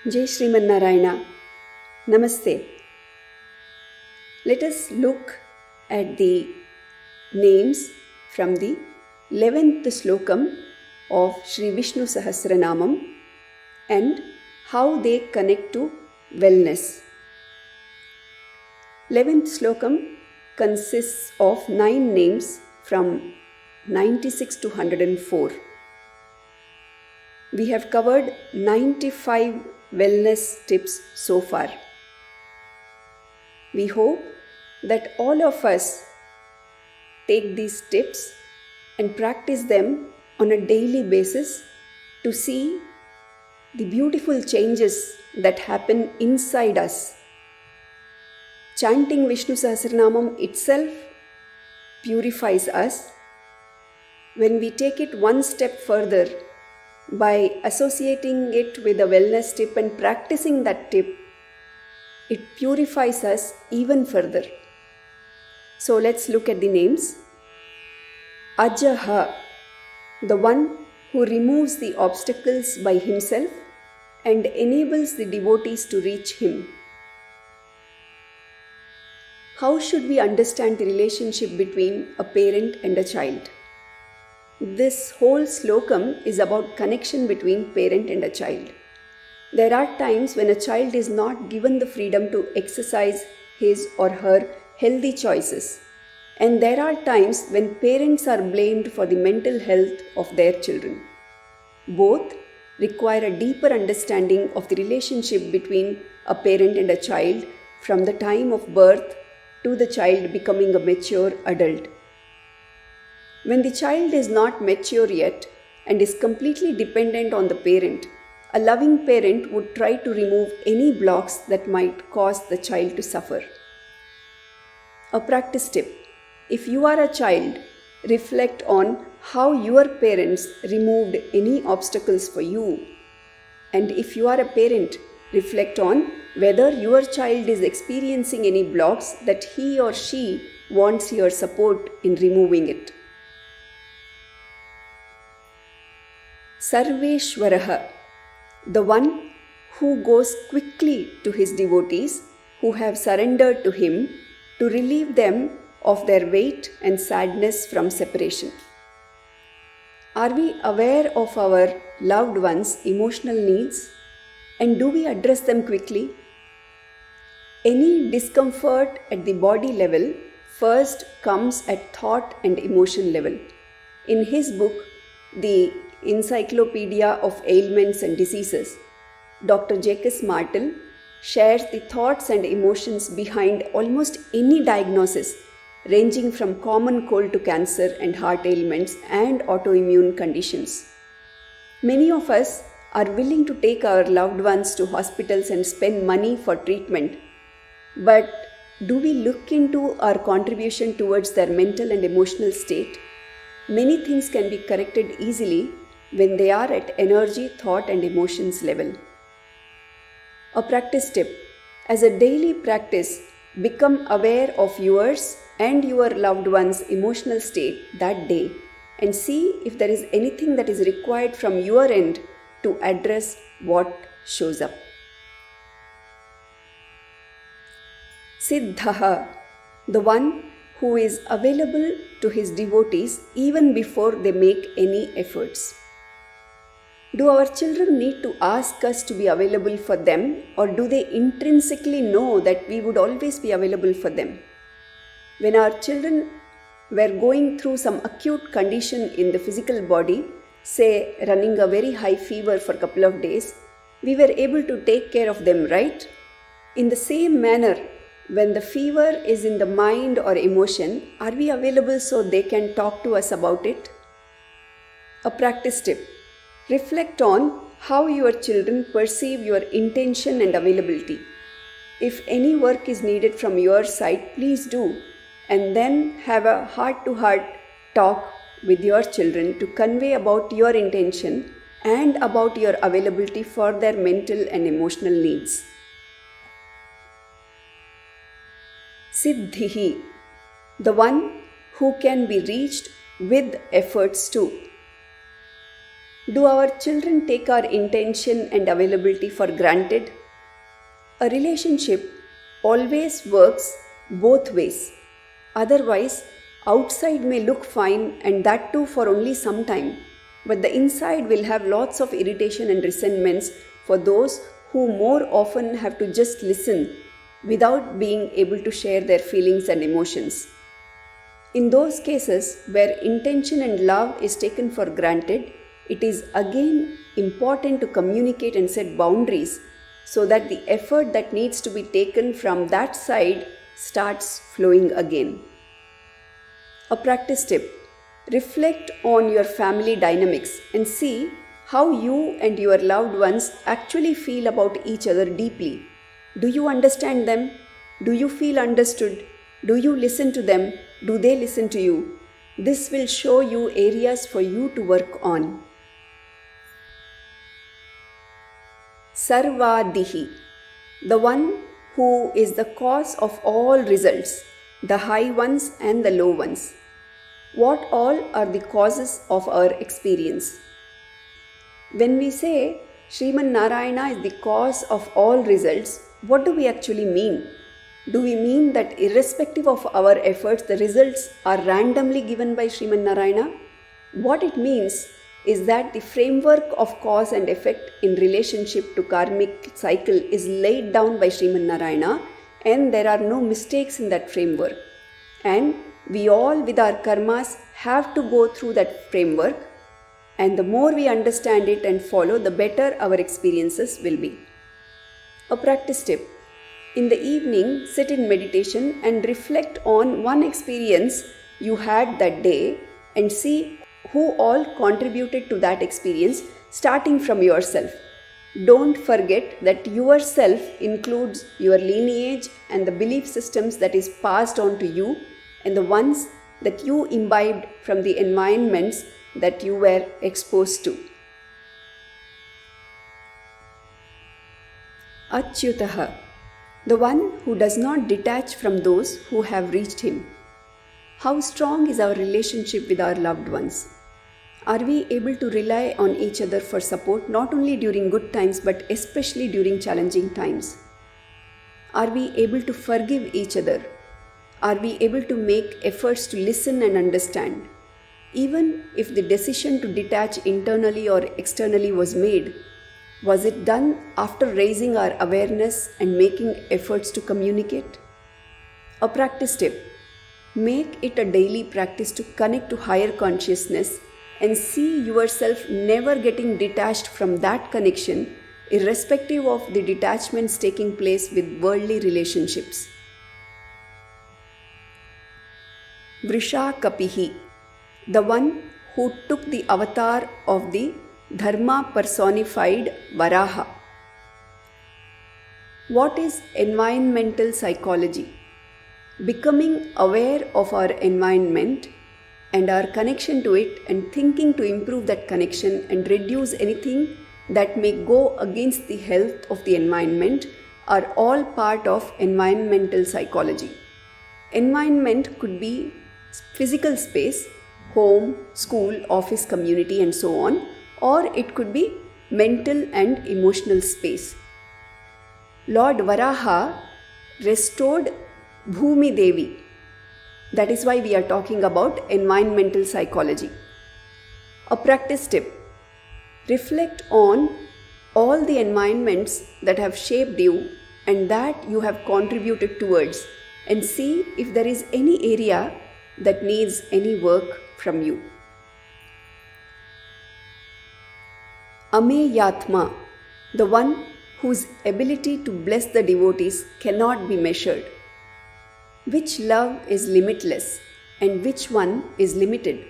Jai Srimannarayana. Namaste. Let us look at the names from the 11th slokam of Sri Vishnu Sahasranamam and how they connect to wellness. 11th slokam consists of 9 names from 96 to 104. We have covered 95 wellness tips so far. We hope that all of us take these tips and practice them on a daily basis to see the beautiful changes that happen inside us. Chanting Vishnu Sahasranamam itself purifies us. When we take it one step further, by associating it with a wellness tip and practicing that tip, it purifies us even further. So let's look at the names. Ajaha, the one who removes the obstacles by himself and enables the devotees to reach him. How should we understand the relationship between a parent and a child? This whole slokam is about connection between parent and a child. There are times when a child is not given the freedom to exercise his or her healthy choices. And there are times when parents are blamed for the mental health of their children. Both require a deeper understanding of the relationship between a parent and a child from the time of birth to the child becoming a mature adult. When the child is not mature yet and is completely dependent on the parent, a loving parent would try to remove any blocks that might cause the child to suffer. A practice tip: if you are a child, reflect on how your parents removed any obstacles for you. And if you are a parent, reflect on whether your child is experiencing any blocks that he or she wants your support in removing it. sarvEshvaraha, the one who goes quickly to his devotees who have surrendered to him to relieve them of their weight and sadness from separation. Are we aware of our loved ones' emotional needs, and do we address them quickly? Any discomfort at the body level first comes at thought and emotion level. In his book, The Encyclopedia of Ailments and Diseases, Dr. Jacques Martel shares the thoughts and emotions behind almost any diagnosis, ranging from common cold to cancer and heart ailments and autoimmune conditions. Many of us are willing to take our loved ones to hospitals and spend money for treatment, but do we look into our contribution towards their mental and emotional state? Many things can be corrected easily when they are at energy, thought and emotions level. A practice tip: as a daily practice, become aware of yours and your loved one's emotional state that day and see if there is anything that is required from your end to address what shows up. Siddhaha, the one who is available to his devotees even before they make any efforts. Do our children need to ask us to be available for them, or do they intrinsically know that we would always be available for them? When our children were going through some acute condition in the physical body, say running a very high fever for a couple of days, we were able to take care of them, right? In the same manner, when the fever is in the mind or emotion, are we available so they can talk to us about it? A practice tip: reflect on how your children perceive your intention and availability. If any work is needed from your side, please do, and then have a heart-to-heart talk with your children to convey about your intention and about your availability for their mental and emotional needs. Siddhihi, the one who can be reached with efforts too. Do our children take our intention and availability for granted? A relationship always works both ways. Otherwise, outside may look fine, and that too for only some time, but the inside will have lots of irritation and resentments for those who more often have to just listen without being able to share their feelings and emotions. In those cases where intention and love is taken for granted, it is again important to communicate and set boundaries so that the effort that needs to be taken from that side starts flowing again. A practice tip: reflect on your family dynamics and see how you and your loved ones actually feel about each other deeply. Do you understand them? Do you feel understood? Do you listen to them? Do they listen to you? This will show you areas for you to work on. sarvAdihi, the one who is the cause of all results, the high ones and the low ones. What all are the causes of our experience? When we say Srimannarayana is the cause of all results, what do we actually mean? Do we mean that irrespective of our efforts, the results are randomly given by Srimannarayana? What it means is that the framework of cause and effect in relationship to karmic cycle is laid down by Srimannarayana, and there are no mistakes in that framework. And we all with our karmas have to go through that framework, and the more we understand it and follow, the better our experiences will be. A practice tip: in the evening, sit in meditation and reflect on one experience you had that day and see who all contributed to that experience, starting from yourself. Don't forget that yourself includes your lineage and the belief systems that is passed on to you and the ones that you imbibed from the environments that you were exposed to. Achyutaha, the one who does not detach from those who have reached him. How strong is our relationship with our loved ones? Are we able to rely on each other for support not only during good times but especially during challenging times? Are we able to forgive each other? Are we able to make efforts to listen and understand? Even if the decision to detach internally or externally was made, was it done after raising our awareness and making efforts to communicate? A practice tip: make it a daily practice to connect to higher consciousness and see yourself never getting detached from that connection, irrespective of the detachments taking place with worldly relationships. vrushAkapihi, the one who took the avatar of the Dharma personified Varaha. What is environmental psychology? Becoming aware of our environment and our connection to it and thinking to improve that connection and reduce anything that may go against the health of the environment are all part of environmental psychology. Environment could be physical space, home, school, office, community, and so on, or it could be mental and emotional space. Lord Varaha restored Bhumi Devi. That is why we are talking about environmental psychology. A practice tip: reflect on all the environments that have shaped you and that you have contributed towards, and see if there is any area that needs any work from you. amEyAtmA, the one whose ability to bless the devotees cannot be measured. Which love is limitless and which one is limited?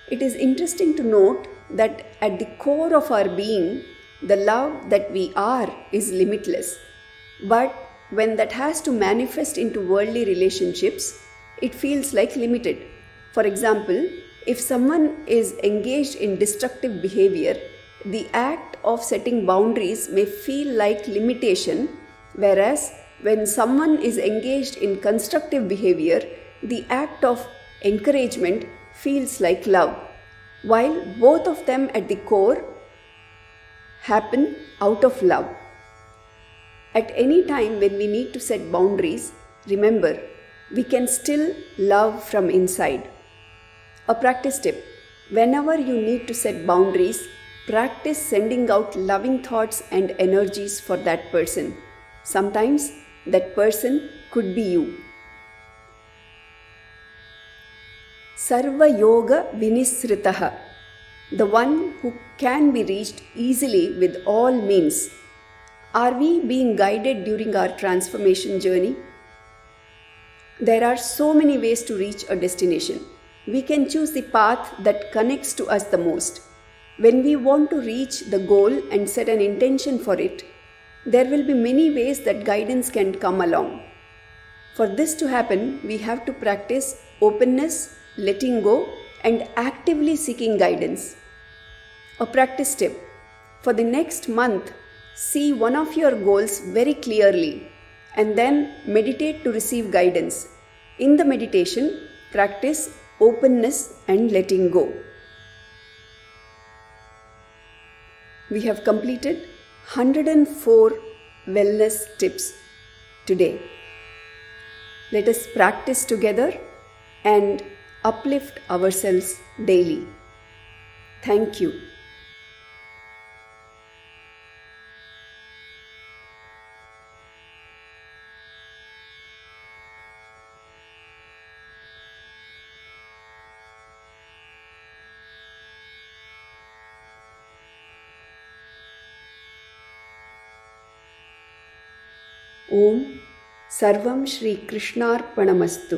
It is interesting to note that at the core of our being, the love that we are is limitless. But when that has to manifest into worldly relationships, it feels like limited. For example, if someone is engaged in destructive behavior, the act of setting boundaries may feel like limitation, whereas when someone is engaged in constructive behavior, the act of encouragement feels like love. while both of them at the core happen out of love. At any time when we need to set boundaries, remember, we can still love from inside. A practice tip: whenever you need to set boundaries, practice sending out loving thoughts and energies for that person. Sometimes that person could be you. sarvayOgavinihsrutaha, the one who can be reached easily with all means. Are we being guided during our transformation journey? There are so many ways to reach a destination. We can choose the path that connects to us the most. When we want to reach the goal and set an intention for it, there will be many ways that guidance can come along. For this to happen, we have to practice openness, letting go, and actively seeking guidance. A practice tip: for the next month, see one of your goals very clearly and then meditate to receive guidance. In the meditation, practice openness and letting go. We have completed 104 wellness tips today. Let us practice together and uplift ourselves daily. Thank you. Om Sarvam Shri Krishnarpanamastu.